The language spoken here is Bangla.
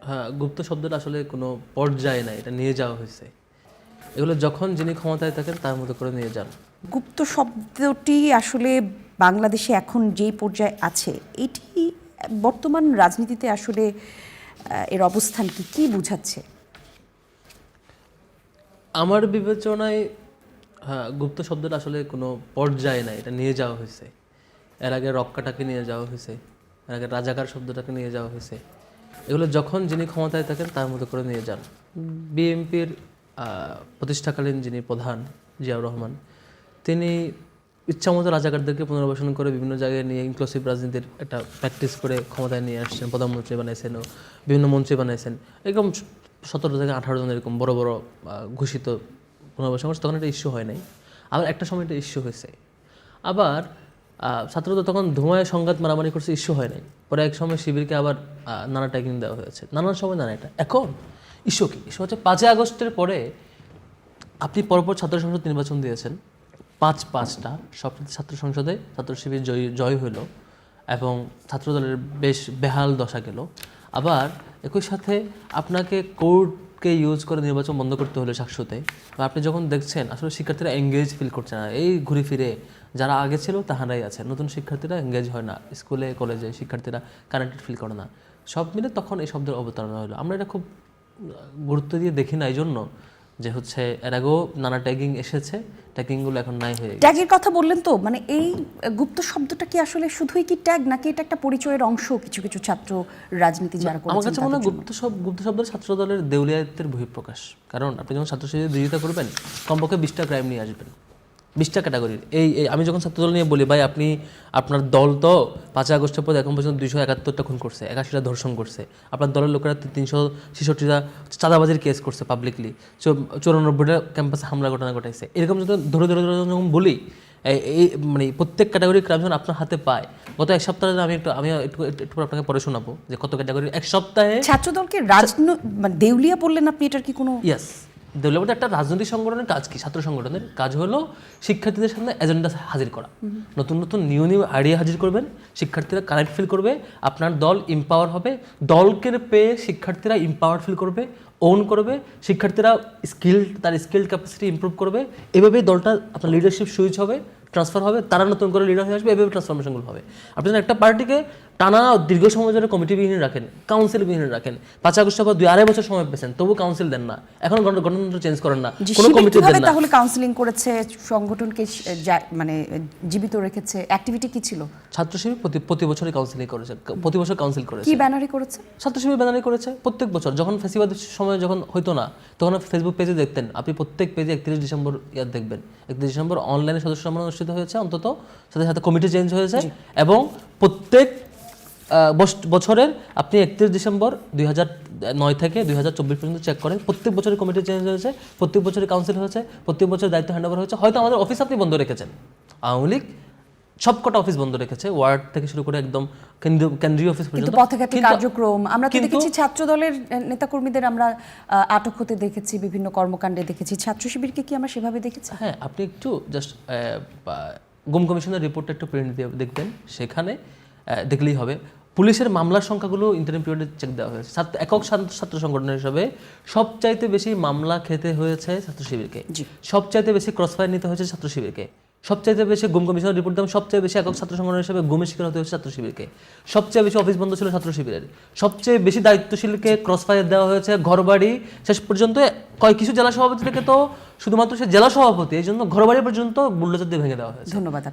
হ্যাঁ, গুপ্ত শব্দটা আসলে কোনো পর্যায়ে নাই, এটা নিয়ে যাওয়া হয়েছে। এগুলো যখন যিনি ক্ষমতায় থাকেন তার মতো করে নিয়ে যান। গুপ্ত শব্দটি আসলে বাংলাদেশে এখন যেই পর্যায়ে আছে এটি বর্তমান রাজনীতিতে আসলে এর অবস্থান কি বোঝাচ্ছে? আমার বিবেচনায় হ্যাঁ, গুপ্ত শব্দটা আসলে কোনো পর্যায়ে নাই, এটা নিয়ে যাওয়া হয়েছে। এর আগে রক্কাটাকে নিয়ে যাওয়া হয়েছে, এর আগে রাজাকার শব্দটাকে নিয়ে যাওয়া হয়েছে। এগুলো যখন যিনি ক্ষমতায় থাকেন তার মতো করে নিয়ে যান। বিএনপির প্রতিষ্ঠাকালীন যিনি প্রধান জিয়াউর রহমান, তিনি ইচ্ছামতো রাজাকারদেরকে পুনর্বাসন করে বিভিন্ন জায়গায় নিয়ে ইনক্লুসিভ রাজনীতির একটা প্র্যাকটিস করে ক্ষমতায় নিয়ে আসছেন, প্রধানমন্ত্রী বানাইছেন ও বিভিন্ন মন্ত্রী বানাইছেন। এরকম 17 থেকে 18 জন এরকম বড় বড় ঘোষিত পুনর্বাসন করছে, তখন একটা ইস্যু হয় নাই। আবার একটা সময় একটা ইস্যু হয়েছে। আবার ছাত্ররা তখন ধোঁয়ায় সংঘাত মারামারি করছে, ইস্যু হয় নাই। পরে এক সময় শিবিরকে আবার নানা ট্যাগিং দেওয়া হয়েছে, নানান সময় নানা। এটা এখন ইস্যু কি? ইস্যু হচ্ছে 5ই আগস্টের পরে আপনি পরপর ছাত্র সংসদ নির্বাচন দিয়েছেন, পাঁচটা সব ছাত্র সংসদে ছাত্র শিবির জয় হইল এবং ছাত্রদলের বেশ বেহাল দশা গেল। আবার একই সাথে আপনাকে কোর্টকে ইউজ করে নির্বাচন বন্ধ করতে হলো শাকসুতে। আপনি যখন দেখছেন আসলে শিক্ষার্থীরা এঙ্গেজ ফিল করছে না, এই ঘুরে ফিরে যারা আগে ছিল তাহারাই আছে, নতুন শিক্ষার্থীরা এঙ্গেজ হয় না, স্কুলে কলেজে শিক্ষার্থীরা কানেক্টেড ফিল করে না, সব মিলে তখন এই শব্দের অবতারণা হলো। আমরা এটা খুব গুরুত্ব দিয়ে দেখি না, এই জন্য যে হচ্ছে এর আগেও নানা ট্যাগিং এসেছে, ট্যাগিংগুলো এখন নাই হয়ে গেছে। ট্যাগের কথা বললেন তো, মানে এই গুপ্ত শব্দটা কি আসলে শুধুই কি ট্যাগ, নাকি এটা একটা পরিচয়ের অংশ কিছু কিছু ছাত্র রাজনীতি যারা আমার করেছেন কাছে মনে হয় গুপ্ত শব্দ ছাত্র দলের দেউলিয়াতের বহিঃপ্রকাশ। কারণ আপনি যখন ছাত্র শিবিরের বিরোধিতা করবেন, কমপক্ষে 20টা ক্রাইম নিয়ে আসবেন, 20টা ক্যাটাগরির। এই আমি যখন ছাত্রদল নিয়ে বলি, ভাই আপনি আপনার দল তো 5ই আগস্টের পর এখন পর্যন্ত 271টা খুন করছে, 81টা ধর্ষণ করছে, আপনার দলের লোকেরা 366টা চাঁদাবাজির কেস করছে পাবলিকলি, 94টা ক্যাম্পাসে হামলা ঘটনা ঘটাইছে। এরকম যদি ধরে ধরে ধরে যখন বলি, এই মানে প্রত্যেক ক্যাটাগরির ক্রাইম যখন আপনার হাতে পায়, গত এক সপ্তাহে আমি একটু আপনাকে পরে শোনাবো যে কত ক্যাটাগরি এক সপ্তাহে। ছাত্রদলকে মানে দেউলিয়া বললেন আপনি, এটার কি কোনো? ইয়াস, দেউলিয়া বলতে একটা রাজনৈতিক সংগঠনের কাজ কি? ছাত্র সংগঠনের কাজ হলো শিক্ষার্থীদের সামনে এজেন্ডা হাজির করা, নতুন নতুন নিউ আইডিয়া হাজির করবেন, শিক্ষার্থীরা কানেক্ট ফিল করবে, আপনার দল ইম্পাওয়ার হবে, দলকে পেয়ে শিক্ষার্থীরা ইম্পাওয়ার ফিল করবে, ওন করবে, শিক্ষার্থীরা তার স্কিল ক্যাপাসিটি ইমপ্রুভ করবে। এভাবেই দলটা আপনার লিডারশিপ সুইচ হবে, ট্রান্সফার হবে, তারা নতুন করে লিডার হয়ে আসবে, এভাবে ট্রান্সফরমেশনগুলো হবে। আপনি যখন একটা পার্টিকে টানা দীর্ঘ সময় ধরে কমিটিবিহীন রাখেন, কাউন্সিলবিহীন রাখেন, 5 আগস্টের পর 2-2.5 বছর সময় পেয়েছেন, তবু কাউন্সিল দেন না, এখন গণতন্ত্র চেঞ্জ করেন না, কোনো কমিটি দেন না। তাহলে কাউন্সিলিং করেছে, সংগঠনকে মানে জীবিত রেখেছে, অ্যাক্টিভিটি কি ছিল? ছাত্র শিবির প্রতি বছরই কাউন্সিলিং করেছে, প্রতি বছর কাউন্সিল করেছে। কি ব্যানারে করেছে? ছাত্র শিবির ব্যানারে করেছে প্রত্যেক বছর। যখন ফেসিবাদের সময় যখন হইতো না, তখন আপনি ফেসবুক পেজে দেখতেন, আপনি প্রত্যেক পেজে 31 ডিসেম্বর দেখবেন, 31 ডিসেম্বর অনলাইনে সদস্য সম্মেলন অনুষ্ঠিত হয়েছে, অন্তত সাথে সাথে কমিটি চেঞ্জ হয়েছে। এবং প্রত্যেক বছরের আপনি 31 ডিসেম্বর 2009 থেকে 2024 পর্যন্ত চেক করেন, প্রত্যেক বছরের কমিটি চেঞ্জ হয়েছে, প্রত্যেক বছরের কাউন্সিল হয়েছে, প্রত্যেক বছর দায়িত্ব হ্যান্ড ওভার হয়েছে। হয়তো আমাদের অফিস আপনি বন্ধ রেখেছেন, আওয়ামী লীগ সবকটা অফিস বন্ধ রেখেছে, ওয়ার্ড থেকে শুরু করে একদম কেন্দ্রীয় অফিস পর্যন্ত। পথঘাতী কার্যক্রম আমরা তো দেখেছি, ছাত্র দলের নেতাকর্মীদের আমরা আটক হতে দেখেছি, বিভিন্ন কর্মকাণ্ডে দেখেছি। ছাত্র শিবিরকে কি আমরা সেভাবে দেখেছি? হ্যাঁ, আপনি একটু জাস্ট গুম কমিশনের রিপোর্টটা একটু প্রিন্ট দিয়ে দেখবেন, সেখানে দেখলেই হবে। পুলিশের মামলার সংখ্যাগুলো ইন্টারিম পিরিয়ডে চেক দেওয়া হয়েছে। একক ছাত্র সংগঠনের হিসাবে সবচাইতে বেশি মামলা খেতে হয়েছে ছাত্র শিবিরকে, সবচাইতে বেশি ক্রসফায়ার নিতে হয়েছে ছাত্র শিবিরকে, সবচাইতে বেশি গুম কমিশনের রিপোর্ট দেওয়া, সবচেয়ে বেশি একক ছাত্র সংগঠন হিসেবে গুমের শিকার হতে হচ্ছে ছাত্র শিবিরকে, সবচেয়ে বেশি অফিস বন্ধ ছিল ছাত্র শিবিরের, সবচেয়ে বেশি দায়িত্বশীলকে ক্রসফায়ার দেওয়া হয়েছে, ঘরবাড়ি শেষ পর্যন্ত কিছু জেলা সভাপতি থেকে তো শুধুমাত্র সে জেলা সভাপতি, এই জন্য ঘরবাড়ি পর্যন্ত বুলডোজার দিয়ে ভেঙে দেওয়া হয়েছে। ধন্যবাদ।